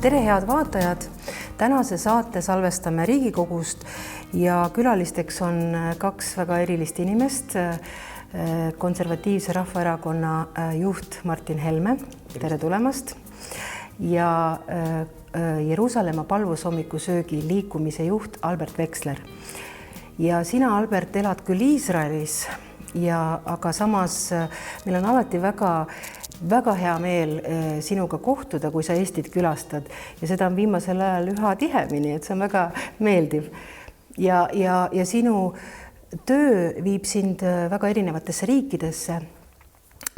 Tere, head vaatajad! Tänase saate salvestame Riigikogust ja külalisteks on kaks väga erilist inimest. Konservatiivse Rahvaerakonna juht Martin Helme, tere tulemast, ja Jeruusalemma palvushommikusöögi liikumise juht Albert Veksler. Ja sina, Albert, elad küll Iisraelis, aga samas meil on alati väga hea meel sinuga kohtuda, kui sa Eestit külastad, ja seda on viimasel ajal üha tihemini, et see on väga meeldiv. Ja sinu töö viib sind väga erinevatesse riikidesse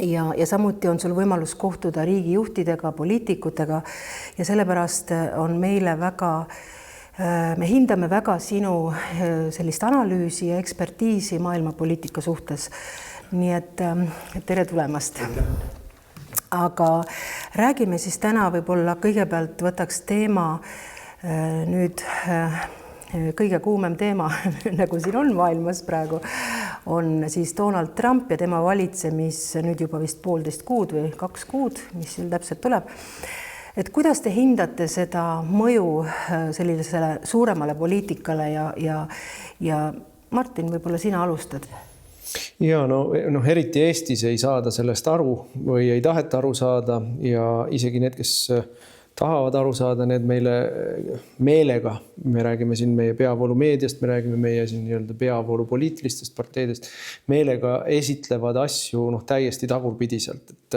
ja samuti on sul võimalus kohtuda riigijuhtidega, poliitikutega ja sellepärast on meile me hindame väga sinu sellist analüüsi ja ekspertiisi maailmapoliitika suhtes. Nii et tere tulemast. Aga räägime siis täna võib-olla kõigepealt võtaks teema nüüd kõige kuumem teema, nagu siin on maailmas praegu, on siis Donald Trump ja tema valitsemis nüüd juba vist 1,5 kuud või 2 kuud, mis siin täpselt tuleb. Et kuidas te hindate seda mõju sellisele suuremale poliitikale ja Martin, võib-olla sina alustad? Ja eriti Eestis ei saada sellest aru või ei taheta aru saada ja isegi need, kes tahavad aru saada, need meelega, me räägime siin meie peavoolumeediast, me räägime meie siin nii-öelda peavoolu poliitilistest parteidest, meelega esitlevad asju täiesti tagurpidiselt, et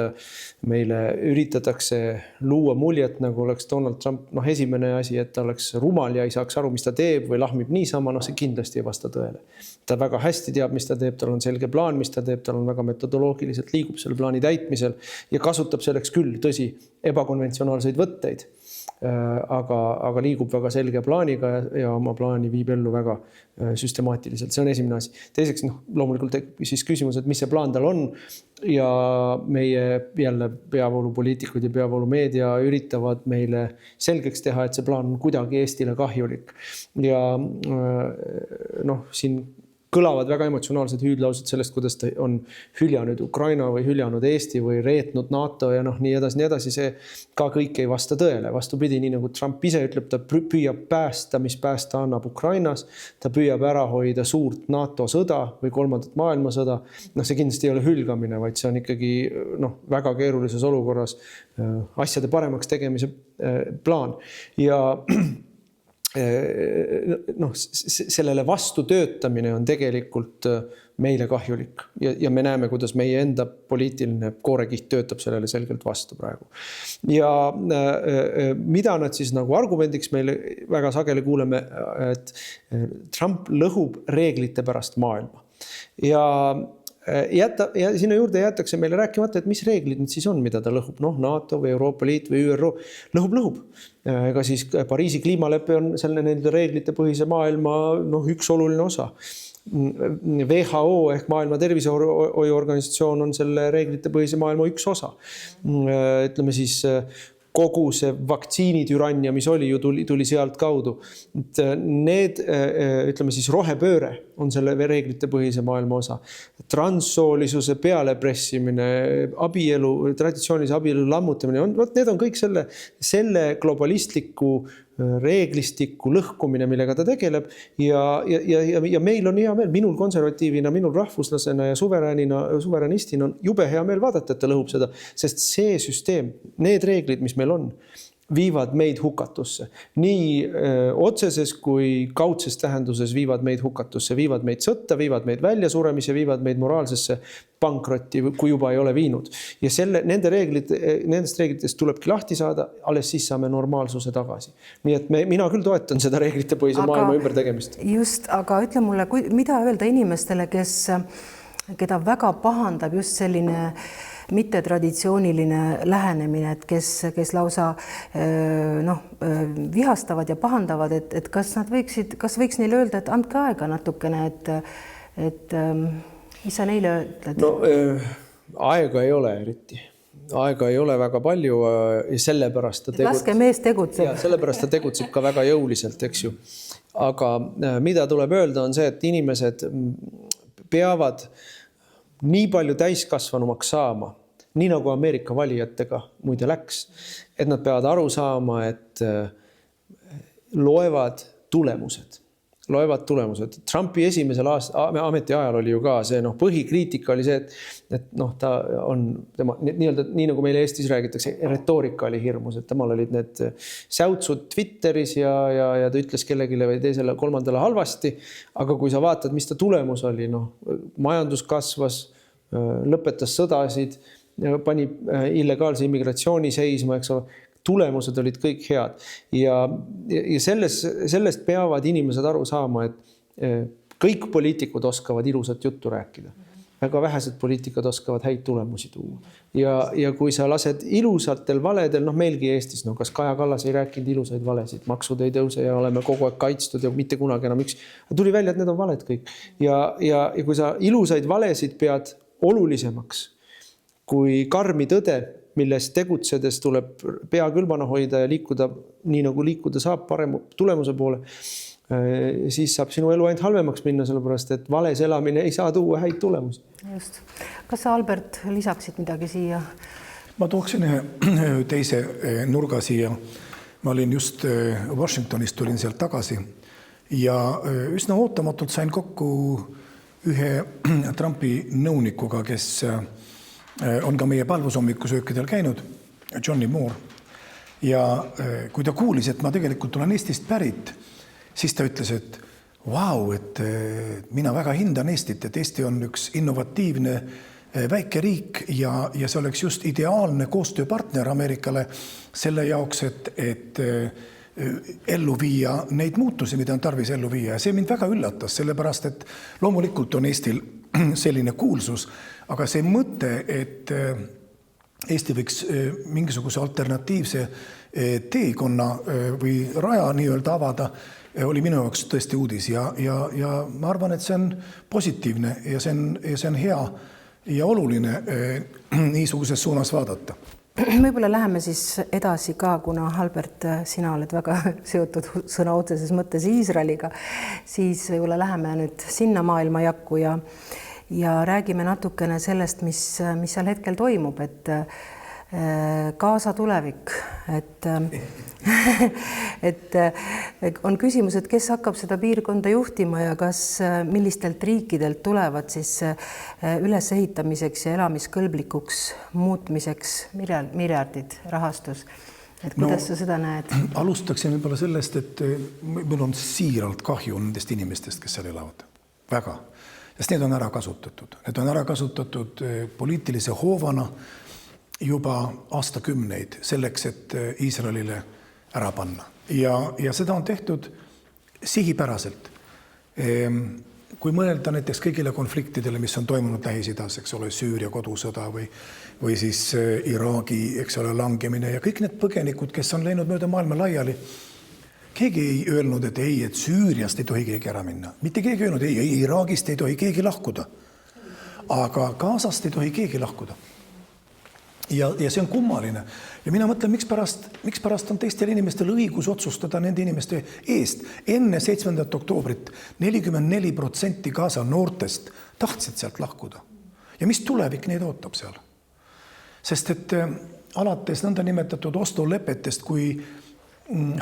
meile üritatakse luua muljet, nagu oleks Donald Trump, esimene asi, et ta oleks rumal ja ei saaks aru, mis ta teeb või lahmib niisama, see kindlasti ei vasta tõele. Ta väga hästi teab, mis ta teeb, tal on selge plaan, mis ta teeb, tal on väga metodoloogiliselt liigub selle plaani täitmisel ja kasutab selleks küll, tõsi, ebakonventsionaalseid võtteid, aga liigub väga selge plaaniga ja oma plaani viib ellu väga süstemaatiliselt. See on esimene asi. Teiseks, loomulikult siis küsimus, et mis see plaan tal on ja meie jälle peavoolupoliitikud ja peavoolumeedia üritavad meile selgeks teha, et see plaan on kuidagi Eestile kahjulik. Ja siin kõlavad väga emotsionaalsed hüüdlaused sellest, kuidas ta on hüljanud Ukraina või hüljanud Eesti või reetnud NATO ja nii edasi. See ka kõik ei vasta tõele. Vastupidi, nii nagu Trump ise ütleb, ta püüab päästa, mis päästa annab Ukrainas. Ta püüab ära hoida suurt NATO sõda või 3. maailmasõda. See kindlasti ei ole hülgamine, vaid see on ikkagi väga keerulises olukorras asjade paremaks tegemise plaan. Ja sellele vastu töötamine on tegelikult meile kahjulik ja me näeme, kuidas meie enda poliitiline koorekiht töötab sellele selgelt vastu praegu. Ja mida nad siis argumendiks meile väga sageli kuuleme, et Trump lõhub reeglite pärast maailma. Ja sinna juurde jäetakse meile rääkimata, et mis reeglid need siis on, mida ta lõhub. NATO või Euroopa Liit või ÜRO lõhub. Ega siis Pariisi kliimalepe on selle nende reeglite põhise maailma üks oluline osa. WHO ehk Maailma Terviseorganisatsioon on selle reeglite põhise maailma üks osa. Ütleme siis kogu see vaktsiinitürannia, mis oli, ju tuli sealt kaudu. Need, ütleme siis rohepööre on selle reeglite põhise maailma osa. Transsoolisuse pealepressimine, traditsioonilise abielu lammutamine, need on kõik selle globalistliku reeglistiku lõhkumine, millega ta tegeleb ja meil on hea meel, minul konservatiivina, minul rahvuslasena ja suveränistina on jube hea meel vaadata, et ta lõhub seda, sest see süsteem, need reeglid, mis meil on, viivad meid hukatusse. Nii otseses kui kaudses tähenduses viivad meid hukatusse, viivad meid sõtta, viivad meid väljasuremise, viivad meid moraalsesse pankrotti, kui juba ei ole viinud. Ja nendest reeglitest tulebki lahti saada, alles siis saame normaalsuse tagasi. Nii et mina küll toetan seda reeglite põhise maailma ümber tegemist. Just, aga ütle mulle, mida öelda inimestele, keda väga pahandab just selline mittetraditsiooniline lähenemine, et kes lausa vihastavad ja pahandavad, et kas võiks neile öelda, et andke aega natukene, et mis sa neile ütled? Aega ei ole eriti. Aega ei ole väga palju ja sellepärast ta laske mees tegutseb. Ja sellepärast ta tegutseb ka väga jõuliselt, eks ju. Aga mida tuleb öelda on see, et inimesed peavad nii palju täiskasvanumaks saama, nii nagu Ameerika valijatega muide läks, et nad peavad aru saama, et loevad tulemused. Trumpi esimesel ametiajal oli ju ka see, põhikriitika oli see, et ta on tema nii-öelda, nii nagu meil Eestis räägitakse, retoorika oli hirmus, et temal olid need säutsud Twitteris ja ta ütles kellegile või teisele kolmandale halvasti. Aga kui sa vaatad, mis ta tulemus oli, majandus kasvas, lõpetas sõdasid, pani illegaalse immigratsiooni seisma, eks ole. Tulemused olid kõik head ja sellest peavad inimesed aru saama, et kõik poliitikud oskavad ilusat juttu rääkida. Väga vähesed poliitikad oskavad häid tulemusi tuua. Ja kui sa lased ilusatel valedel, meilgi Eestis, kas Kaja Kallas ei rääkinud ilusaid valesid, maksud ei tõuse ja oleme kogu aeg kaitstud ja mitte kunagi enam üks. Tuli välja, et need on valed kõik. Ja kui sa ilusaid valesid pead olulisemaks kui karmi tõde, milles tegutsedes tuleb pea külmana hoida ja liikuda nii nagu liikuda saab parema tulemuse poole, siis saab sinu elu ainult halvemaks minna, sellepärast et vales elamine ei saa tuua häid tulemusi. Just. Kas sa, Albert, lisaksid midagi siia? Ma tooksin ühe teise nurga siia. Ma olin just Washingtonis, tulin sealt tagasi ja üsna ootamatult sain kokku ühe Trumpi nõunikuga, kes on ka meie palvusommikusöökidel käinud, Johnny Moore. Ja kui ta kuulis, et ma tegelikult olen Eestist pärit, siis ta ütles, et vau, et mina väga hindan Eestit, et Eesti on üks innovatiivne väike riik ja see oleks just ideaalne koostööpartner Ameerikale selle jaoks, et ellu viia neid muutusi, mida on tarvis ellu viia. Ja see mind väga üllatas, sellepärast, et loomulikult on Eestil selline kuulsus, aga see mõte, et Eesti võiks mingisuguse alternatiivse teekonna või raja nii-öelda avada, oli minu jaoks tõesti uudis ja ma arvan, et see on positiivne ja see on hea ja oluline niisuguses suunas vaadata. Võib-olla läheme siis edasi ka, kuna Albert, sina oled väga seotud sõna otseses mõttes Iisraeliga, siis võib-olla läheme nüüd sinna maailma jakku ja räägime natukene sellest, mis seal hetkel toimub, et Gaza tulevik, et on küsimus, et kes hakkab seda piirkonda juhtima ja kas millistelt riikidelt tulevad siis ülesehitamiseks ja elamiskõlblikuks muutmiseks miljardid rahastus. Et kuidas sa seda näed? Alustaksin võib-olla sellest, et meil on siiralt kahju nendest inimestest, kes seal elavad. Väga. Sest need on ära kasutatud. Need on ära kasutatud poliitilise hoovana juba aastakümneid selleks, et Iisraelile ära panna. Ja seda on tehtud sihipäraselt. Kui mõelda näiteks kõigile konfliktidele, mis on toimunud Lähis-Idas, eks ole, Süüria kodusõda või siis Iraagi, eks ole, langemine ja kõik need põgenikud, kes on läinud mööda maailma laiali, keegi ei öelnud, et ei, et Süüriast ei tohi keegi ära minna. Mitte keegi ei öelnud, ei, Iraagist ei tohi keegi lahkuda. Aga Gazast ei tohi keegi lahkuda. Ja see on kummaline. Ja mina mõtlen, mikspärast on teistel inimestel õigus otsustada nende inimeste eest. Enne 7. oktoobrit 44% Gaza noortest tahtsid sealt lahkuda. Ja mis tulevik neid ootab seal? Sest et alates nõnda nimetatud ostulepetest, kui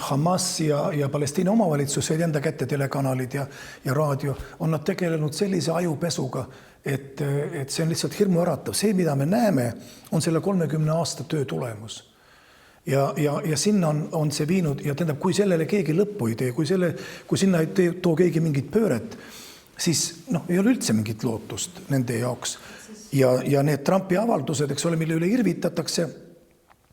Hamas ja Palestiina omavalitsus said enda kätte telekanalid ja raadio, on nad tegelenud sellise ajupesuga, et see on lihtsalt hirmuäratav. See, mida me näeme, on selle 30 aasta töö tulemus. Ja sinna on see viinud ja tähendab, kui sellele keegi lõppu ei tee, kui sinna ei too keegi mingit pööret, siis ei ole üldse mingit lootust nende jaoks. Ja need Trumpi avaldused, eks ole, mille üle irvitatakse,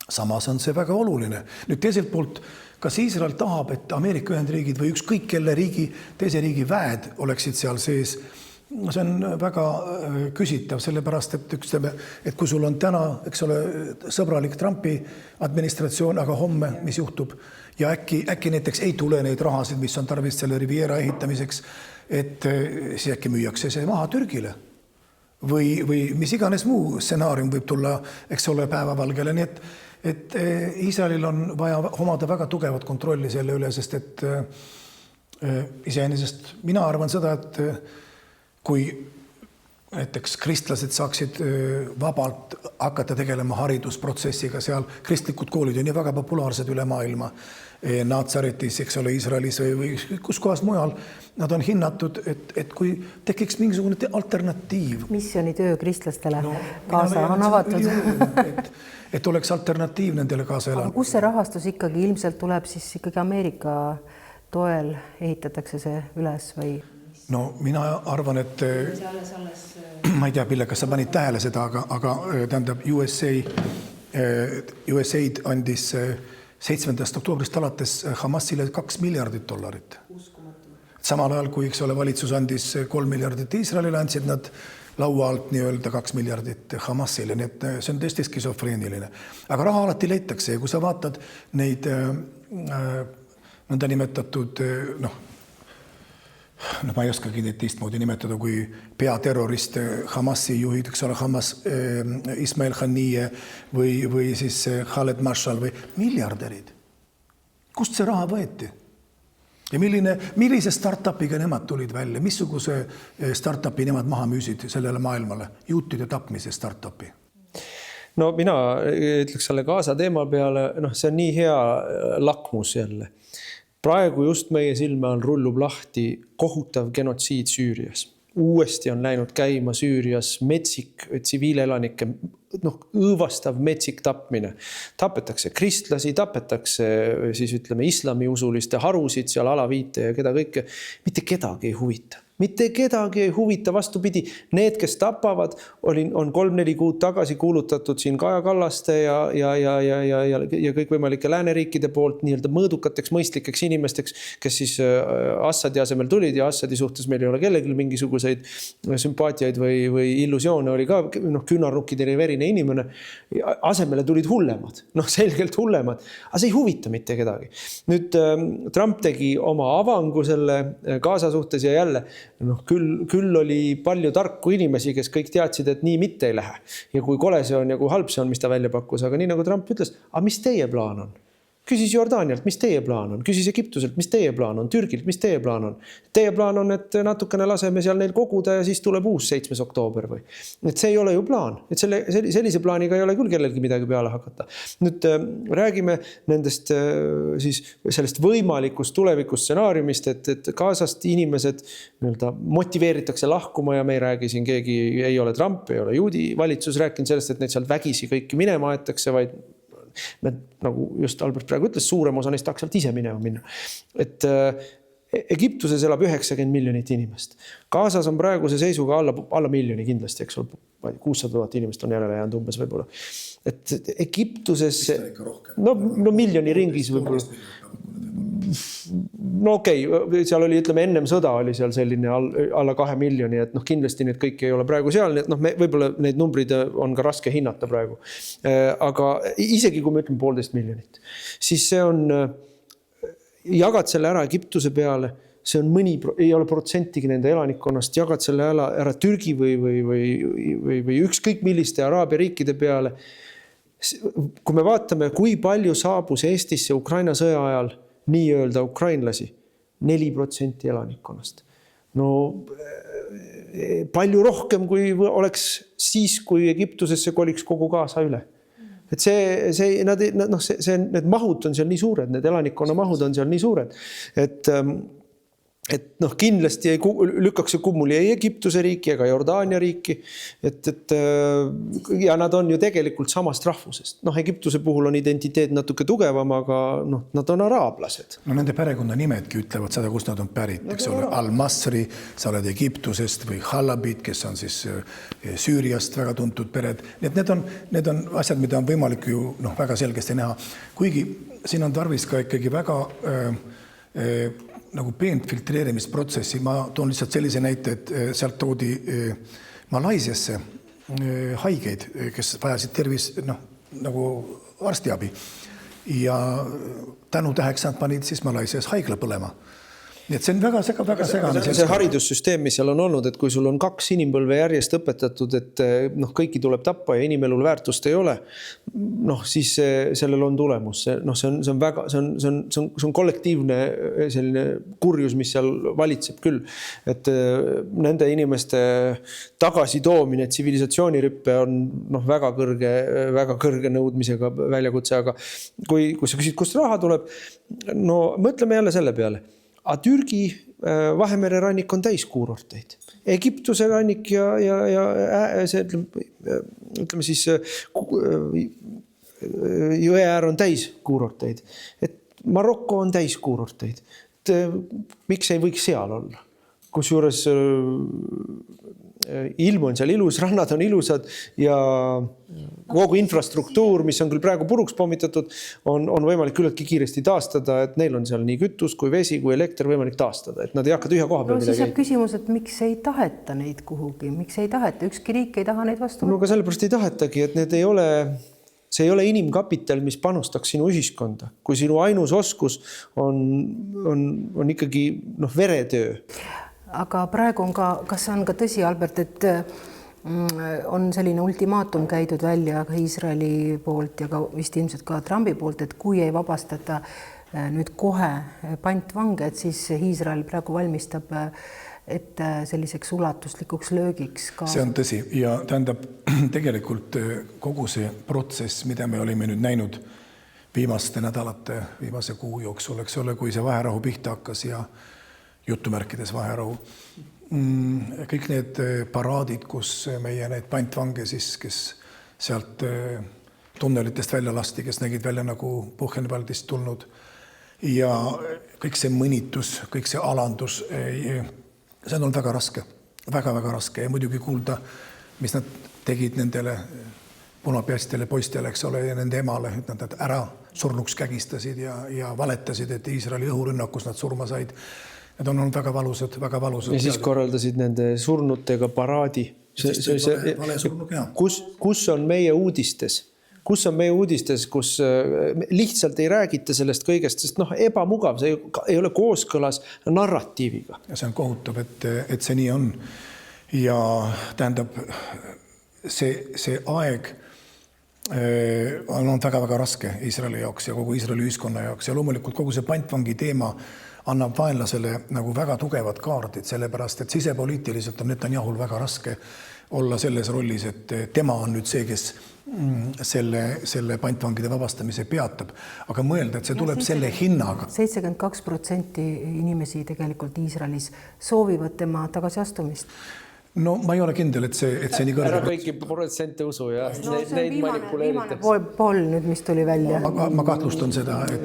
samas on see väga oluline. Nüüd teiselt poolt, kas Iisrael tahab, et Ameerika Ühendriigid või ükskõik kelle teise riigi väed oleksid seal sees? See on väga küsitav, sellepärast, et kui sul on täna, eks ole, sõbralik Trumpi administratsioon, aga homme, mis juhtub, ja äkki näiteks ei tule neid rahasid, mis on tarvis selle Riviera ehitamiseks, et siis äkki müüakse see maha Türgile. Või mis iganes muu stsenaarium võib tulla, eks ole, päevavalgele. Nii et Iisraelil on vaja omada väga tugevat kontrolli selle üle, sest et iseenesest mina arvan seda, et kui näiteks kristlased saaksid vabalt hakata tegelema haridusprotsessiga seal. Kristlikud koolid on nii väga populaarsed üle maailma. Nazaretis, eks ole, Iisraelis või kus kohas mujal. Nad on hinnatud, et kui tekiks mingisugune alternatiiv. Missioonitöö kristlastele kaasa on avatud. Et oleks alternatiiv nendele kaasa elama. Kus see rahastus ikkagi ilmselt tuleb siis ikkagi Ameerika toel ehitatakse see üles või? No mina arvan, et ma ei tea, Pille, kas sa panid tähele seda, aga tähendab USAID andis 7. oktoobrist alates Hamasile $2 miljardit. Samal ajal, kui eks ole, valitsus andis $3 miljardit Iisraelile, andsid nad laua alt nii-öelda $2 miljardit Hamasile, nii et see on tõesti skisofreeniline. Aga raha alati leitakse ja kui sa vaatad neid nõnda nimetatud, ma ei oskagi neid teistmoodi nimetada kui peaterrorist Hamasi juhid, eks ole, Hamas, Ismail Haniyeh või siis Khaled Mashal või miljardärid. Kust see raha võeti? Ja millise startupiga nemad tulid välja? Missuguse startupi nemad maha müüsid sellele maailmale? Juutide tapmise startupi. No mina ütleks selle Gaza teema peale, see on nii hea lakmus jälle. Praegu just meie silme all rullub lahti kohutav genotsiid Süürias. Uuesti on läinud käima Süürias metsik tsiviilelanike, õõvastav metsik tapmine. Tapetakse kristlasi, tapetakse siis ütleme islamiusuliste harusid, seal alaviite ja keda kõike. Mitte kedagi ei huvita. Mitte kedagi ei huvita, vastupidi. Need, kes tapavad, on 3-4 kuud tagasi kuulutatud siin Kaja Kallaste ja kõikvõimalike lääneriikide poolt nii-öelda mõõdukateks, mõistlikeks inimesteks, kes siis Assadi asemel tulid ja Assadi suhtes meil ei ole kellelgi mingisuguseid sümpaatiaid või illusioone, oli ka küünarnukkideni verine inimene. Asemele tulid hullemad, selgelt hullemad, aga see ei huvita mitte kedagi. Nüüd Trump tegi oma avangu selle Gaza suhtes ja jälle küll oli palju tarku inimesi, kes kõik teadsid, et nii mitte ei lähe. Ja kui kole see on ja kui halb see on, mis ta välja pakkus, aga nii nagu Trump ütles, aga mis teie plaan on? Küsis Jordaanialt, mis teie plaan on? Küsis Egiptuselt, mis teie plaan on? Türgilt, mis teie plaan on? Teie plaan on, et natukene laseme seal neil koguda ja siis tuleb uus 7. oktoober või? Et see ei ole ju plaan. Et sellise plaaniga ei ole küll kellelgi midagi peale hakata. Nüüd räägime nendest siis sellest võimalikust tulevikust stsenaariumist, et Gazast inimesed motiveeritakse lahkuma ja me ei räägi siin keegi, ei ole Trump, ei ole juudi valitsus rääkinud sellest, et neid sealt vägisi kõiki minema aetakse, vaid nagu just Albert praegu ütles, suurem osa neist tahaks sealt ise minema minna. Et Egiptuses elab 90 miljonit inimest. Gazas on praeguse seisuga alla miljoni kindlasti, eks ole, 600 000 inimest on järele jäänud umbes võib-olla. Et Egiptuses, miljoni ringis võib-olla. Okei, seal oli, ütleme, ennem sõda oli seal selline alla 2 miljoni, et kindlasti need kõik ei ole praegu seal, nii et võib-olla neid numbrid on ka raske hinnata praegu. Aga isegi kui me ütleme 1,5 miljonit, siis see on, jagad selle ära Egiptuse peale, see on ei ole protsentigi nende elanikkonnast, jagad selle ära Türgi või ükskõik milliste Araabia riikide peale. Kui me vaatame, kui palju saabus Eestisse Ukraina sõja ajal nii-öelda ukrainlasi, 4% elanikkonnast. Palju rohkem, kui oleks siis, kui Egiptusesse koliks kogu Gaza üle. Et need mahud on seal nii suured, need elanikkonna mahud on seal nii suured, et kindlasti ei lükkaks see kummuli ei Egiptuse riiki ega Jordaania riiki, ja nad on ju tegelikult samast rahvusest. Egiptuse puhul on identiteet natuke tugevam, aga nad on araablased. Nende perekonna nimedki ütlevad seda, kus nad on pärit, eks ole, Al-Masri, sa oled Egiptusest või Halabid, kes on siis Süüriast väga tuntud pered. Need on asjad, mida on võimalik ju väga selgesti näha. Kuigi siin on tarvis ka ikkagi väga nagu peent filtreerimisprotsessi. Ma toon lihtsalt sellise näite, et sealt toodi Malaisiasse haigeid, kes vajasid nagu arstiabi. Ja tänu täheks nad panid siis Malaisias haigla põlema. Nii et see on väga segane. See haridussüsteem, mis seal on olnud, et kui sul on 2 inimpõlve järjest õpetatud, et kõiki tuleb tappa ja inimelul väärtust ei ole, siis sellel on tulemus. See on kollektiivne selline kurjus, mis seal valitseb küll. Et nende inimeste tagasitoomine tsivilisatsioonirippe on väga kõrge nõudmisega väljakutse, aga kui sa küsid, kust raha tuleb, mõtleme jälle selle peale. Aga Türgi Vahemere rannik on täis kuurorteid. Egiptuse rannik ja see, ütleme siis, jõeäär on täis kuurorteid. Et Marokko on täis kuurorteid. Miks ei võiks seal olla? Kusjuures ilm on seal ilus, rannad on ilusad ja kogu infrastruktuur, mis on küll praegu puruks pommitatud, on võimalik küllaltki kiiresti taastada, et neil on seal nii kütus kui vesi kui elekter võimalik taastada, et nad ei hakka tühja koha peal siis jääb küsimus, et miks ei taheta neid kuhugi, miks ei taheta, ükski riik ei taha neid vastu võtta? Aga sellepärast ei tahetagi, et need see ei ole inimkapital, mis panustaks sinu ühiskonda, kui sinu ainus oskus on ikkagi veretöö. Aga praegu on kas see on ka tõsi, Albert, et on selline ultimaatum käidud välja ka Iisraeli poolt ja ka vist ilmselt ka Trumpi poolt, et kui ei vabastata nüüd kohe pantvange, et siis Iisrael praegu valmistab et selliseks ulatuslikuks löögiks ka. See on tõsi ja tähendab tegelikult kogu see protsess, mida me olime nüüd näinud viimaste nädalate, viimase kuu jooksul, eks ole, kui see vaherahu pihta hakkas ja jutumärkides vaherahu. Kõik need paraadid, kus meie need pantvange siis, kes sealt tunnelitest välja lasti, kes nägid välja nagu Buchenwaldist tulnud ja kõik see mõnitus, kõik see alandus, see on olnud väga raske, väga raske ja muidugi kuulda, mis nad tegid nendele punapeastele poistele, eks ole, ja nende emale, et nad ära surnuks kägistasid ja valetasid, et Iisraeli õhurünnakus nad surma said. Need on olnud väga valusad. Ja siis korraldasid nende surnutega paraadi. Kus on meie uudistes? Kus on meie uudistes, kus lihtsalt ei räägita sellest kõigest, sest ebamugav, see ei ole kooskõlas narratiiviga. Ja see on kohutav, et see nii on. Ja tähendab, see aeg on olnud väga raske Iisraeli jaoks ja kogu Iisraeli ühiskonna jaoks ja loomulikult kogu see pantvangi teema annab vaenlasele nagu väga tugevad kaardid, sellepärast, et sisepoliitiliselt on Netanyahul väga raske olla selles rollis, et tema on nüüd see, kes selle pantvangide vabastamise peatab. Aga mõelda, et see tuleb selle hinnaga. 72% inimesi tegelikult Iisraelis soovivad tema tagasiastumist. No ma ei ole kindel, et see nii kõrge. Ära kõiki protsente usu ja neid manipuleeritakse. Pool nüüd, mis tuli välja. Ma kahtlustan seda, et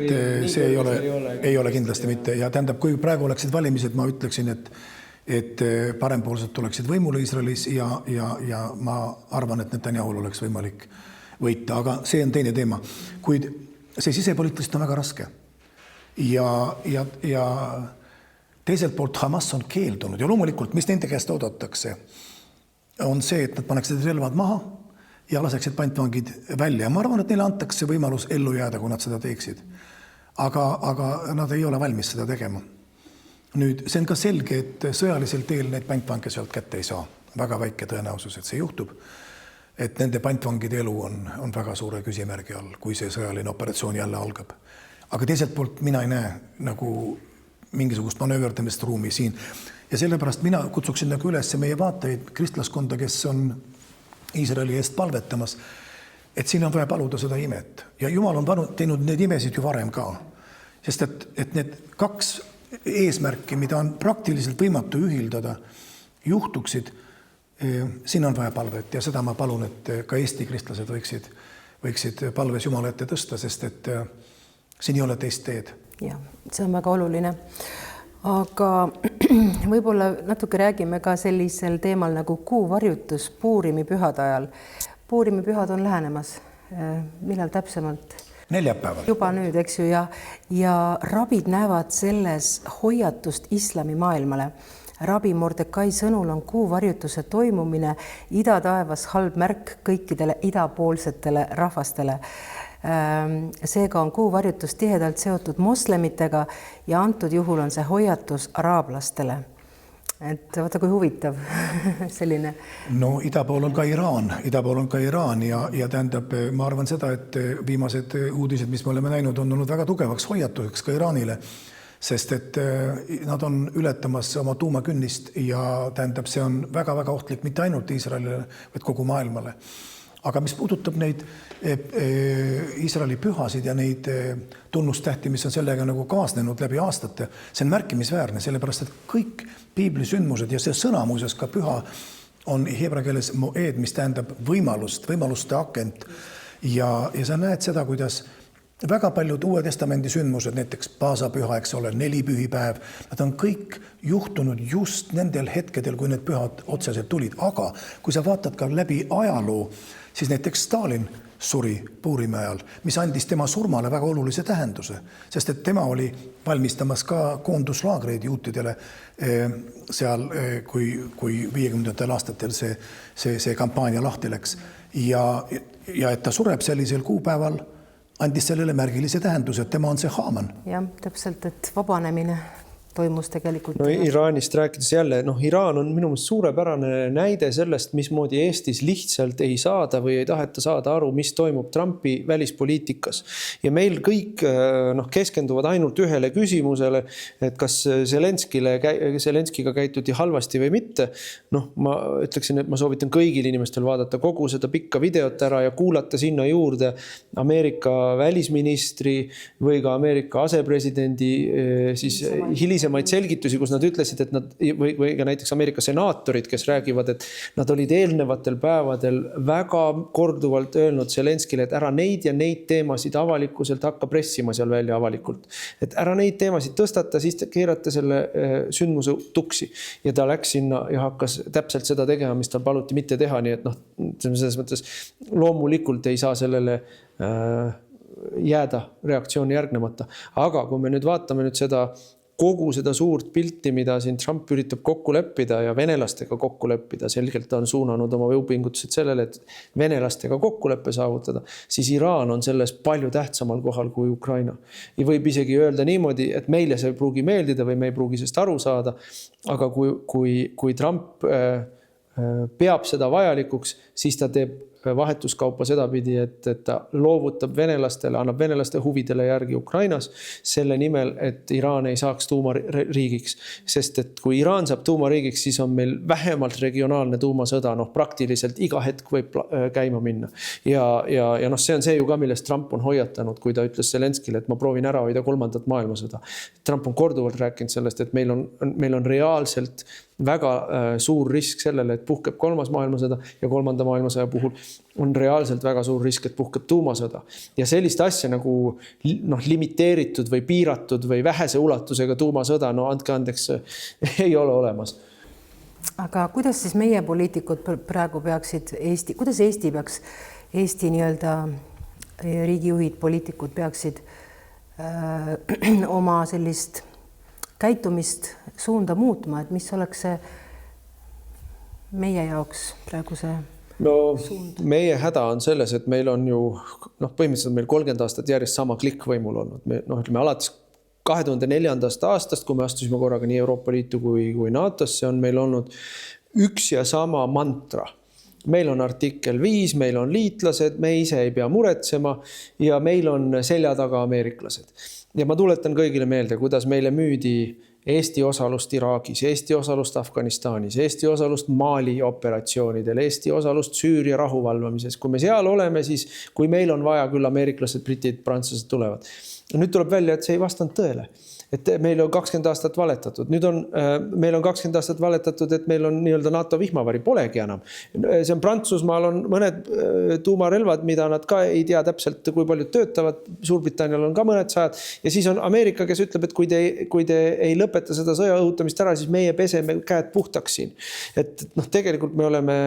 see ei ole kindlasti mitte. Ja tähendab, kui praegu oleksid valimised, ma ütleksin, et parempoolsed tuleksid võimule Iisraelis ja ma arvan, et Netanyahul oleks võimalik võita. Aga see on teine teema. Kuid see sisepoliitilist on väga raske. Ja teiselt poolt Hamas on keeldunud ja loomulikult, mis nende käest oodatakse, on see, et nad paneksid relvad maha ja laseksid pantvangid välja. Ma arvan, et neile antakse võimalus ellu jääda, kui nad seda teeksid. Aga nad ei ole valmis seda tegema. Nüüd, see on ka selge, et sõjalisel teel neid pantvange sealt kätte ei saa. Väga väike tõenäosus, et see juhtub. Et nende pantvangide elu on väga suure küsimärgi all, kui see sõjaline operatsioon jälle algab. Aga teiselt poolt mina ei näe nagu mingisugust manööverdamist ruumi siin. Ja sellepärast mina kutsuksin nagu üles meie vaatajaid kristlaskonda, kes on Iisraeli eest palvetamas, et siin on vaja paluda seda imet. Ja Jumal on teinud need imesid ju varem ka. Sest et need 2 eesmärki, mida on praktiliselt võimatu ühildada, juhtuksid, siin on vaja palvet ja seda ma palun, et ka Eesti kristlased võiksid palves Jumala ette tõsta, sest et siin ei ole teist teed. Ja, see on väga oluline. Aga võib-olla natuke räägime ka sellisel teemal nagu kuuvarjutus Puurimi pühade ajal. Puurimi pühad on lähenemas. Millal täpsemalt? Neljapäeval. Juba nüüd, eks ju, ja rabid näevad selles hoiatust islami maailmale. Rabi Mordekai sõnul on kuuvarjutuse toimumine idataevas halb märk kõikidele idapoolsetele rahvastele. Seega on kuuvarjutus tihedalt seotud moslemitega ja antud juhul on see hoiatus araablastele. Et vaata, kui huvitav selline. No ida pool on ka Iraan ja tähendab, ma arvan seda, et viimased uudised, mis me oleme näinud, on olnud väga tugevaks hoiatuseks ka Iraanile, sest et nad on ületamas oma tuumakünnist ja tähendab, see on väga-väga ohtlik mitte ainult Iisraelile, vaid kogu maailmale. Aga mis puudutab neid Iisraeli pühasid ja neid tunnustähti, mis on sellega nagu kaasnenud läbi aastate, see on märkimisväärne, sellepärast et kõik piiblisündmused ja see sõna muuseas ka püha on heebrea keeles moed, mis tähendab võimaluste akent ja sa näed seda, kuidas väga paljud Uue Testamendi sündmused, näiteks paasapüha, eks ole, 4 pühipäev, nad on kõik juhtunud just nendel hetkedel, kui need pühad otseselt tulid. Aga kui sa vaatad ka läbi ajaloo, siis näiteks Stalin suri Puurimi ajal, mis andis tema surmale väga olulise tähenduse, sest et tema oli valmistamas ka koonduslaagreid juutidele seal, kui 50. aastatel see kampaania lahti läks. Ja et ta sureb sellisel kuupäeval, andis sellele märgilise tähenduse, et tema on see Haaman. Jah, täpselt, et vabanemine toimus tegelikult. No Iraanist rääkides jälle, Iraan on minu meelest suurepärane näide sellest, mismoodi Eestis lihtsalt ei saada või ei taheta saada aru, mis toimub Trumpi välispoliitikas. Ja meil kõik keskenduvad ainult ühele küsimusele, et kas Zelenskiga käituti halvasti või mitte. Ma ütleksin, et ma soovitan kõigil inimestel vaadata kogu seda pikka videot ära ja kuulata sinna juurde Ameerika välisministri või ka Ameerika asepresidendi siis hilisemaid selgitusi, kus nad ütlesid, et nad või ka näiteks Ameerika senaatorid, kes räägivad, et nad olid eelnevatel päevadel väga korduvalt öelnud Zelenskile, et ära neid ja neid teemasid avalikkuselt hakka pressima seal välja avalikult. Et ära neid teemasid tõstata, siis keerata selle sündmuse tuksi. Ja ta läks sinna ja hakkas täpselt seda tegema, mis tal paluti mitte teha. Nii et selles mõttes loomulikult ei saa sellele jääda reaktsiooni järgnemata. Aga kui me nüüd vaatame kogu seda suurt pilti, mida siin Trump üritab kokku leppida ja venelastega kokku leppida, selgelt on suunanud oma jõupingutused sellele, et venelastega kokkuleppe saavutada, siis Iraan on selles palju tähtsamal kohal kui Ukraina. Ja võib isegi öelda niimoodi, et meile see ei pruugi meeldida või me ei pruugi sellest aru saada, aga kui Trump peab seda vajalikuks, siis ta teeb vahetuskaupa sedapidi, et ta loovutab venelastele, annab venelaste huvidele järgi Ukrainas selle nimel, et Iraan ei saaks tuumariigiks. Sest et kui Iraan saab tuumariigiks, siis on meil vähemalt regionaalne tuumasõda, praktiliselt iga hetk võib käima minna. Ja see on see ju ka, millest Trump on hoiatanud, kui ta ütles Zelenskile, et ma proovin ära hoida 3. maailmasõda. Trump on korduvalt rääkinud sellest, et meil on reaalselt väga suur risk sellele, et puhkeb 3. maailmasõda ja 3. maailmasõja puhul on reaalselt väga suur risk, et puhkeb tuumasõda. Ja sellist asja nagu limiteeritud või piiratud või vähese ulatusega tuumasõda, andke andeks, ei ole olemas. Aga kuidas siis meie poliitikud praegu peaksid kuidas Eesti nii-öelda riigijuhid, poliitikud peaksid oma sellist käitumist suunda muutma, et mis oleks see meie jaoks praegu see suund? Meie häda on selles, et meil on ju põhimõtteliselt meil 30 aastat järjest sama klikk võimul olnud. Ütleme, alates 2004. aastast, kui me astusime korraga nii Euroopa Liitu kui NATO-sse, on meil olnud üks ja sama mantra. Meil on artikkel 5, meil on liitlased, me ise ei pea muretsema ja meil on selja taga ameeriklased. Ja ma tuletan kõigile meelde, kuidas meile müüdi Eesti osalust Iraagis, Eesti osalust Afganistanis, Eesti osalust Mali operatsioonidel, Eesti osalust Süüria rahuvalvamises. Kui me seal oleme, siis kui meil on vaja, küll ameeriklased, britid, prantslased tulevad. Ja nüüd tuleb välja, et see ei vastanud tõele. Et meil on 20 aastat valetatud. Nüüd meil on 20 aastat valetatud, et meil on nii-öelda NATO vihmavari, polegi enam. See on Prantsusmaal on mõned tuumarelvad, mida nad ka ei tea täpselt, kui paljud töötavad. Suurbritannial on ka mõned sajad. Ja siis on Ameerika, kes ütleb, et kui te ei lõpeta seda sõja õhutamist ära, siis meie peseme käed puhtaks siin. Et tegelikult me oleme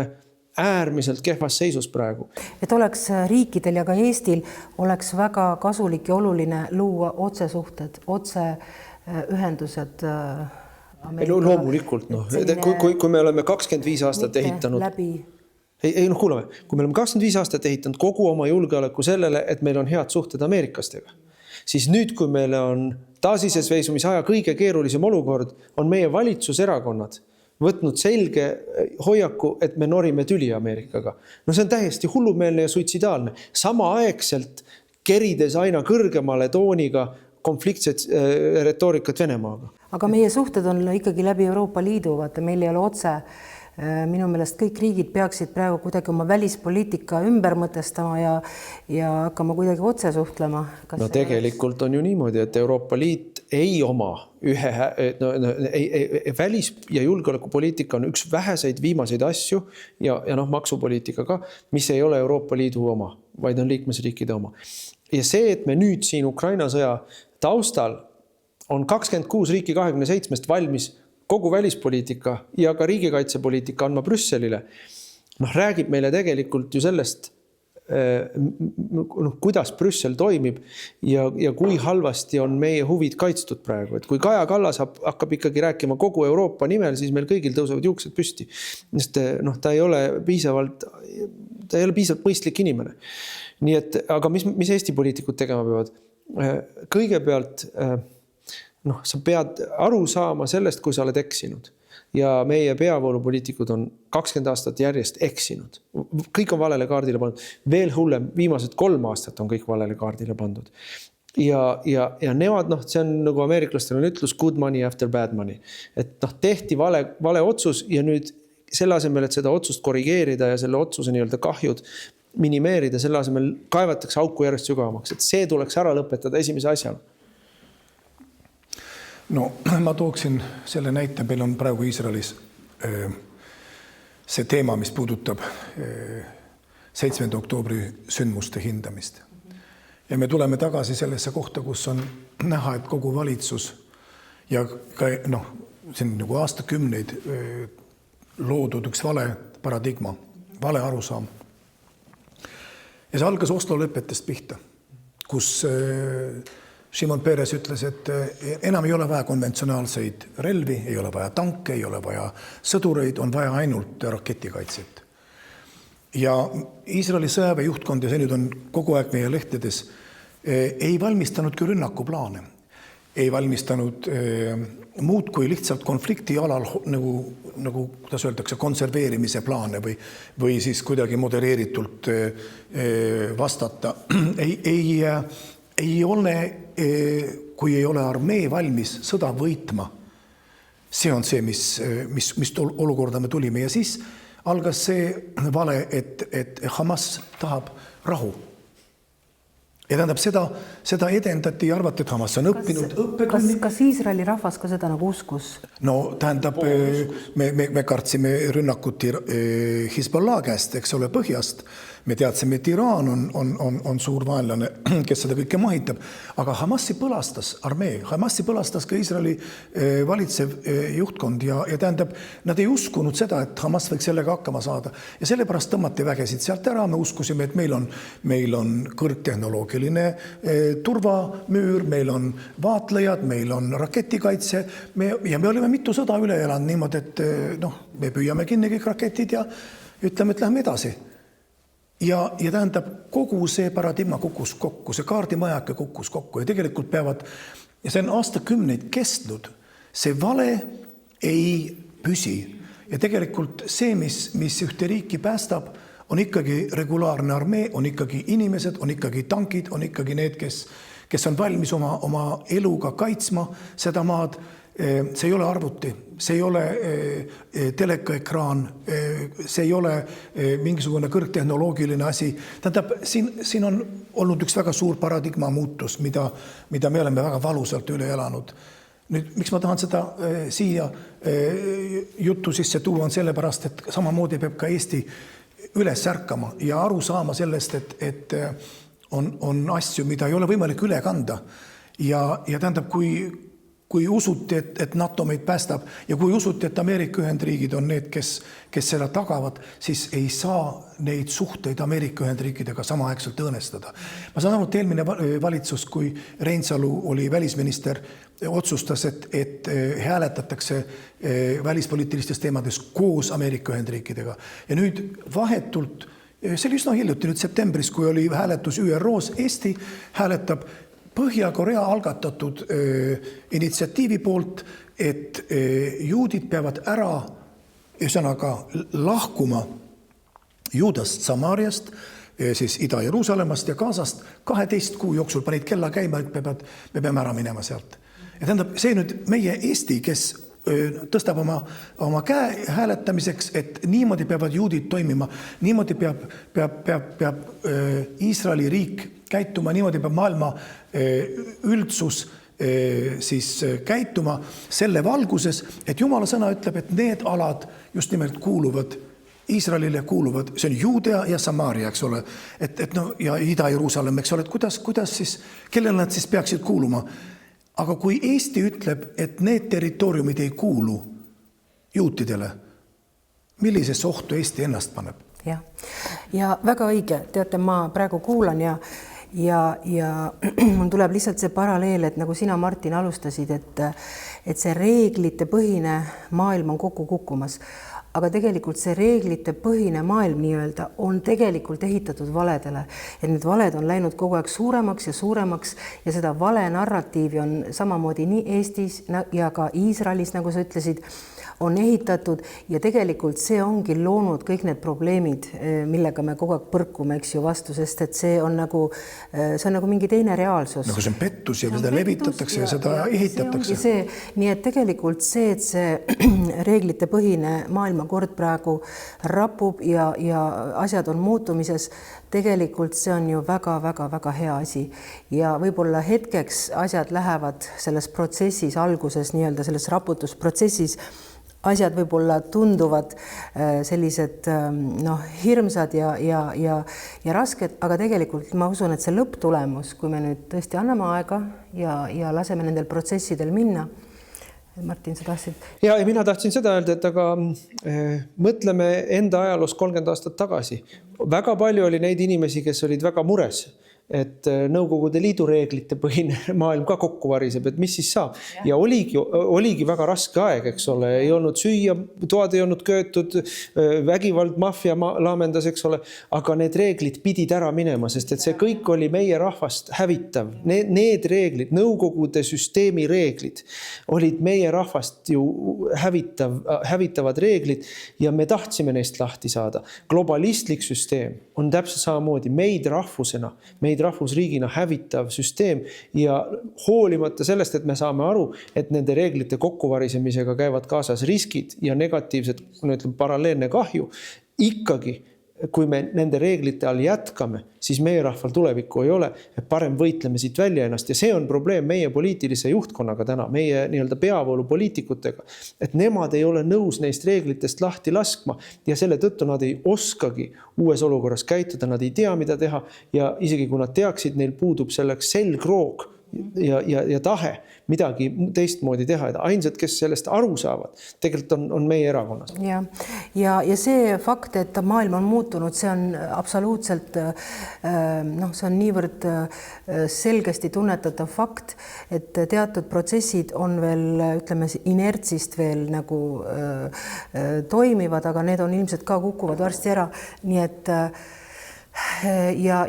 äärmiselt kehvas seisus praegu. Et oleks riikidel ja ka Eestil oleks väga kasulik ja oluline luua otsesuhted, otseühendused Loomulikult, kui me oleme 25 aastat ehitanud. Kuulame, kui me oleme 25 aastat ehitanud kogu oma julgeoleku sellele, et meil on head suhted ameeriklastega, siis nüüd, kui meil on taasiseseisvumisaja kõige keerulisem olukord, on meie valitsuserakonnad võtnud selge hoiaku, et me norime tüli Ameerikaga. No see on täiesti hullumeelne ja suitsidaalne. Samaaegselt kerides aina kõrgemale tooniga konfliktset retoorikat Venemaaga. Aga meie suhted on ikkagi läbi Euroopa Liidu, vaata meil ei ole otse. Minu meelest kõik riigid peaksid praegu kuidagi oma välispoliitika ümber mõtestama ja hakkama kuidagi otse suhtlema. No tegelikult on ju niimoodi, et Euroopa Liit ei oma välis- ja julgeolekupoliitika on üks väheseid viimaseid asju ja maksupoliitika ka, mis ei ole Euroopa Liidu oma, vaid on liikmesriikide oma. Ja see, et me nüüd siin Ukraina sõja taustal on 26 riiki 27 valmis kogu välispoliitika ja ka riigikaitsepoliitika andma Brüsselile, räägib meile tegelikult ju sellest, kuidas Brüssel toimib ja kui halvasti on meie huvid kaitstud praegu. Et kui Kaja Kallas hakkab ikkagi rääkima kogu Euroopa nimel, siis meil kõigil tõusevad juuksed püsti. Sest ta ei ole piisavalt mõistlik inimene. Nii et, aga mis Eesti poliitikud tegema peavad? Kõigepealt sa pead aru saama sellest, kui sa oled eksinud. Ja meie peavoolupoliitikud on 20 aastat järjest eksinud. Kõik on valele kaardile pandud. Veel hullem, viimased 3 aastat on kõik valele kaardile pandud. Ja nemad, see on nagu ameeriklastel on ütlus good money after bad money. Et tehti vale otsus ja nüüd selle asemel, et seda otsust korrigeerida ja selle otsuse nii-öelda kahjud minimeerida, selle asemel kaevatakse auku järjest sügavamaks. Et see tuleks ära lõpetada esimese asjana. No ma tooksin selle näite, meil on praegu Iisraelis see teema, mis puudutab 7. oktoobri sündmuste hindamist. Ja me tuleme tagasi sellesse kohta, kus on näha, et kogu valitsus ja ka, see on nagu aastakümneid loodud üks vale paradigma, vale arusaam. Ja see algas Oslo lepetest pihta, kus Shimon Peres ütles, et enam ei ole vaja konventsionaalseid relvi, ei ole vaja tanke, ei ole vaja sõdureid, on vaja ainult raketikaitset. Ja Iisraeli sõjaväe juhtkond, ja see nüüd on kogu aeg meie lehtedes, ei valmistanud küll rünnakuplaane, ei valmistanud muud kui lihtsalt konflikti alal nagu kuidas öeldakse, konserveerimise plaane või siis kuidagi modereeritult vastata. Ei ole, kui ei ole armee valmis sõda võitma. See on see, mis olukorda me tulime. Ja siis algas see vale, et Hamas tahab rahu. Ja tähendab, seda edendati ja arvati, et Hamas on õppinud õppetunni. Kas Iisraeli rahvas ka seda nagu uskus? No tähendab, me kartsime rünnakut Hezbollah käest, eks ole, põhjast. Me teadsime, et Iraan on suur vaenlane, kes seda kõike mahitab. Aga Hamasi põlastas armee, Hamasi põlastas ka Iisraeli valitsev juhtkond ja tähendab, nad ei uskunud seda, et Hamas võiks sellega hakkama saada. Ja sellepärast tõmmati vägesid sealt ära, me uskusime, et meil on kõrgtehnoloogiline turvamüür, meil on vaatlejad, meil on raketikaitse ja me olime mitu sõda üle elanud niimoodi, et me püüame kinni kõik raketid ja ütleme, et lähme edasi. Ja tähendab, kogu see paradigma kukkus kokku, see kaardimajake kukkus kokku ja tegelikult peavad, ja see on aastakümneid kestnud, see vale ei püsi. Ja tegelikult see, mis ühte riiki päästab, on ikkagi regulaarne armee, on ikkagi inimesed, on ikkagi tankid, on ikkagi need, kes on valmis oma eluga kaitsma seda maad. See ei ole arvuti, see ei ole telekaekraan, see ei ole mingisugune kõrgtehnoloogiline asi. Tähendab, siin on olnud üks väga suur paradigma muutus, mida me oleme väga valusalt üle elanud. Nüüd, miks ma tahan seda siia juttu sisse tuua on sellepärast, et samamoodi peab ka Eesti üles ärkama ja aru saama sellest, et on asju, mida ei ole võimalik üle kanda. Ja tähendab, kui kui usuti, et NATO meid päästab ja kui usuti, et Ameerika Ühendriigid on need, kes seda tagavad, siis ei saa neid suhteid Ameerika Ühendriikidega samaaegselt õõnestada. Ma saan aru, et eelmine valitsus, kui Reinsalu oli välisminister, otsustas, et hääletatakse välispoliitilistes teemades koos Ameerika Ühendriikidega. Ja nüüd vahetult, see oli üsna hiljuti, nüüd septembris, kui oli hääletus ÜROs, Eesti hääletab Põhja-Korea algatatud initsiatiivi poolt, et juudid peavad ära, ühesõnaga lahkuma Juudast, Samaariast, siis Ida-Jeruusalemmast ja Gazast 12 kuu jooksul panid kella käima, et me peame ära minema sealt. Ja tähendab, see nüüd meie Eesti, kes tõstab oma käe hääletamiseks, et niimoodi peavad juudid toimima, niimoodi peab Iisraeli riik käituma, niimoodi peab maailma üldsus siis käituma selle valguses, et Jumala sõna ütleb, et need alad just nimelt kuuluvad Iisraelile, kuuluvad, see on Juudea ja Samaaria, eks ole, ja Ida-Jeruusalemm, eks ole, et kuidas siis, kellele nad siis peaksid kuuluma. Aga kui Eesti ütleb, et need territooriumid ei kuulu juutidele, millisesse ohtu Eesti ennast paneb? Ja väga õige, teate, ma praegu kuulan ja mul tuleb lihtsalt see paralleel, et nagu sina, Martin, alustasid, et see reeglite põhine maailm on kokku kukkumas. Aga tegelikult see reeglite põhine maailm nii-öelda on tegelikult ehitatud valedele. Et need valed on läinud kogu aeg suuremaks ja seda vale narratiivi on samamoodi nii Eestis ja ka Iisraelis, nagu sa ütlesid, on ehitatud ja tegelikult see ongi loonud kõik need probleemid, millega me kogu aeg põrkume, eks ju, vastu, sest et see on nagu mingi teine reaalsus. Nagu see on pettus ja seda levitatakse ja seda ehitatakse. Nii et tegelikult see, et see reeglite põhine maailmakord praegu rapub ja asjad on muutumises, tegelikult see on ju väga hea asi. Ja võib-olla hetkeks asjad lähevad selles protsessis alguses, nii-öelda selles raputusprotsessis, asjad võib-olla tunduvad sellised hirmsad ja rasked, aga tegelikult ma usun, et see lõpptulemus, kui me nüüd tõesti anname aega ja laseme nendel protsessidel minna. Martin, sa tahtsid? Ja mina tahtsin seda öelda, et aga mõtleme enda ajaloos 30 aastat tagasi. Väga palju oli neid inimesi, kes olid väga mures, et Nõukogude Liidu reeglite põhine maailm ka kokku variseb, et mis siis saab. Ja oligi väga raske aeg, eks ole, ei olnud süüa, toad ei olnud köötud, vägivald, maffia laamendas, eks ole, aga need reeglid pidid ära minema, sest et see kõik oli meie rahvast hävitav. Need reeglid, Nõukogude süsteemi reeglid olid meie rahvast ju hävitavad reeglid ja me tahtsime neist lahti saada. Globalistlik süsteem on täpselt samamoodi meid rahvusena, meid rahvusriigina hävitav süsteem ja hoolimata sellest, et me saame aru, et nende reeglite kokkuvarisemisega käivad kaasas riskid ja negatiivsed, paralleelne kahju, ikkagi kui me nende reeglite all jätkame, siis meie rahval tulevikku ei ole, et parem võitleme siit välja ennast. Ja see on probleem meie poliitilise juhtkonnaga täna, meie nii-öelda peavoolu poliitikutega, et nemad ei ole nõus neist reeglitest lahti laskma ja selle tõttu nad ei oskagi uues olukorras käituda, nad ei tea, mida teha ja isegi kui nad teaksid, neil puudub selleks selgroog ja tahe midagi teistmoodi teha. Ainsad, kes sellest aru saavad, tegelikult on meie erakonnas. Ja see fakt, et maailm on muutunud, see on absoluutselt, see on niivõrd selgesti tunnetatav fakt, et teatud protsessid on veel, ütleme, inertsist veel nagu toimivad, aga need on ilmselt ka kukuvad varsti ära. Nii et ja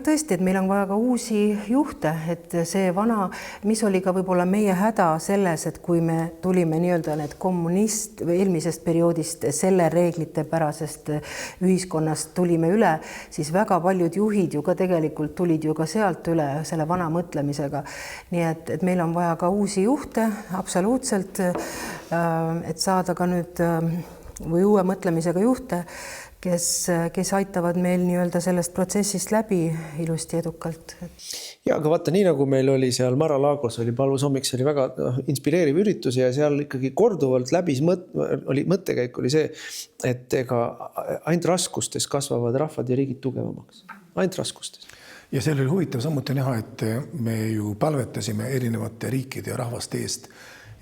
tõesti, et meil on vaja ka uusi juhte, et see vana, mis oli ka võib-olla meie häda selles, et kui me tulime nii-öelda need kommunist või eelmisest perioodist selle reeglite pärasest ühiskonnast tulime üle, siis väga paljud juhid ju ka tegelikult tulid ju ka sealt üle selle vana mõtlemisega. Nii et meil on vaja ka uusi juhte, absoluutselt, et saada ka nüüd või uue mõtlemisega juhte, kes aitavad meil nii-öelda sellest protsessist läbi ilusti edukalt. Ja, aga vaata, nii nagu meil oli seal Mar-a-Lagos, oli Palus hommik, see oli väga inspireeriv üritus ja seal ikkagi korduvalt läbis mõttekäik oli see, et ega ainult raskustes kasvavad rahvad ja riigid tugevamaks. Ainult raskustes. ja seal oli huvitav samuti näha, et me ju palvetasime erinevate riikide ja rahvaste eest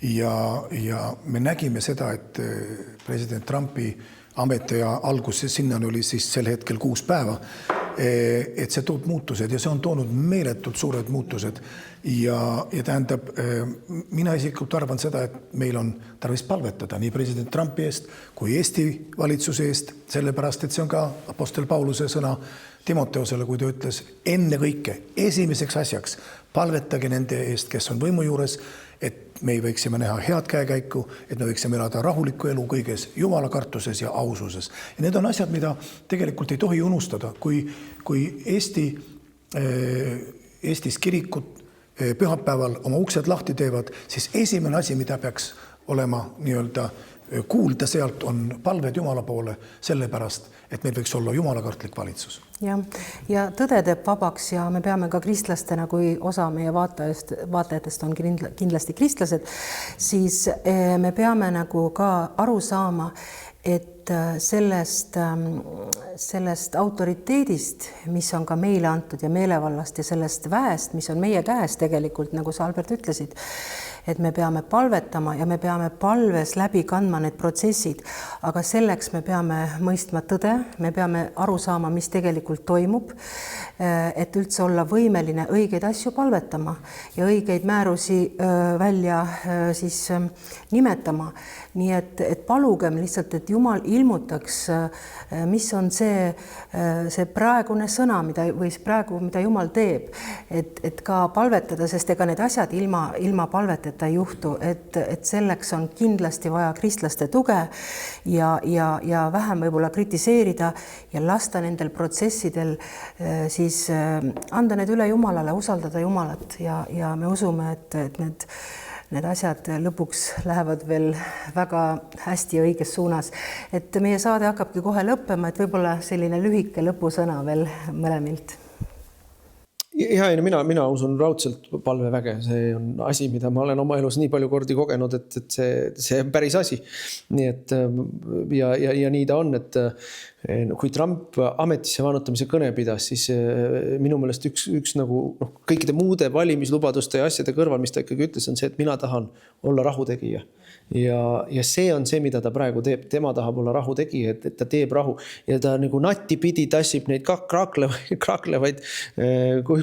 ja me nägime seda, et president Trumpi ametiaja alguses, sinnani oli siis sel hetkel 6 päeva, et see toob muutused ja see on toonud meeletult suured muutused ja tähendab, mina isiklikult arvan seda, et meil on tarvis palvetada nii president Trumpi eest kui Eesti valitsuse eest, sellepärast, et see on ka apostel Pauluse sõna Timoteosele, kui ta ütles enne kõike, esimeseks asjaks palvetage nende eest, kes on võimu juures, et me võiksime näha head käekäiku, et me võiksime elada rahulikku elu kõiges jumala kartuses ja aususes. Ja need on asjad, mida tegelikult ei tohi unustada. Kui Eestis kirikud pühapäeval oma uksed lahti teevad, siis esimene asi, mida peaks olema nii-öelda kuulda sealt, on palved Jumala poole sellepärast, et meil võiks olla jumalakartlik valitsus. Ja tõde teeb vabaks ja me peame ka kristlastena, kui osa meie vaatajatest on kindlasti kristlased, siis me peame nagu ka aru saama, et sellest autoriteedist, mis on ka meile antud ja meelevallast ja sellest väest, mis on meie käes tegelikult, nagu sa, Albert, ütlesid, et me peame palvetama ja me peame palves läbi kandma need protsessid, aga selleks me peame mõistma tõde, me peame aru saama, mis tegelikult toimub, et üldse olla võimeline õigeid asju palvetama ja õigeid määrusi välja siis nimetama. Nii et palugem lihtsalt, et Jumal ilmutaks, mis on see praegune sõna, mida Jumal teeb, et ka palvetada, sest ega need asjad ilma palveteta ei juhtu, et selleks on kindlasti vaja kristlaste tuge ja vähem võib-olla kritiseerida ja lasta nendel protsessidel siis anda need üle Jumalale, usaldada Jumalat ja me usume, et need asjad lõpuks lähevad veel väga hästi ja õiges suunas. Et meie saade hakkabki kohe lõppema, et võib-olla selline lühike lõpusõna veel mõlemilt. Ja mina usun raudselt palveväge, see on asi, mida ma olen oma elus nii palju kordi kogenud, et see on päris asi. Nii et ja nii ta on, et kui Trump ametisse vanutamise kõne pidas, siis minu meelest üks nagu kõikide muude valimislubaduste ja asjade kõrval, mis ta ikkagi ütles, on see, et mina tahan olla rahutegija. Ja see on see, mida ta praegu teeb. Tema tahab olla rahutegija, et ta teeb rahu ja ta nagu natipidi tassib neid kraaklevaid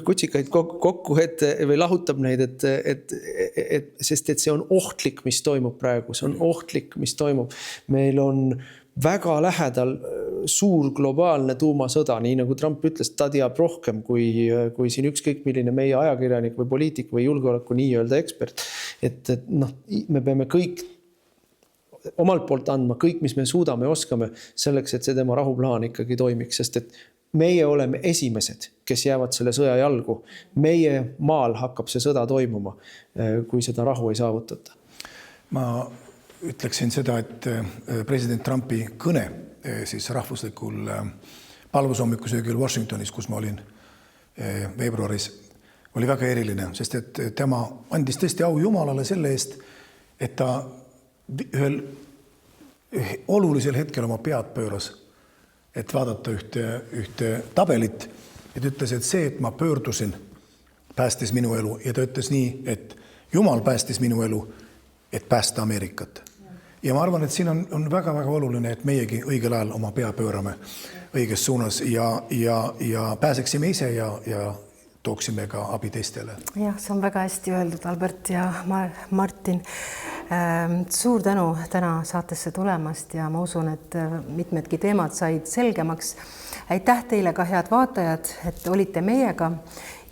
kutsikaid kokku või lahutab neid, sest see on ohtlik, mis toimub praegu. See on ohtlik, mis toimub. Meil on väga lähedal suur globaalne tuumasõda, nii nagu Trump ütles, ta teab rohkem kui siin ükskõik milline meie ajakirjanik või poliitik või julgeoleku nii-öelda ekspert. Et me peame kõik omalt poolt andma kõik, mis me suudame ja oskame selleks, et see tema rahuplaan ikkagi toimiks, sest et meie oleme esimesed, kes jäävad selle sõja jalgu. Meie maal hakkab see sõda toimuma, kui seda rahu ei saavutata. Ma ütleksin seda, et president Trumpi kõne siis rahvuslikul palvusommikusöögil Washingtonis, kus ma olin veebruaris, oli väga eriline, sest et tema andis tõesti au Jumalale selle eest, et ta ühel olulisel hetkel oma pead pööras, et vaadata ühte tabelit, et ütles, et see, et ma pöördusin, päästis minu elu ja ta ütles nii, et Jumal päästis minu elu, et päästa Ameerikat. Ja ma arvan, et siin on väga-väga oluline, et meiegi õigel ajal oma pea pöörame õiges suunas ja pääseksime ise ja tooksime ka abi teistele. Jah, see on väga hästi öeldud, Albert ja Martin. Suur tänu täna saatesse tulemast ja ma usun, et mitmedki teemad said selgemaks. Aitäh teile ka, head vaatajad, et olite meiega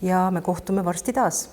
ja me kohtume varsti taas.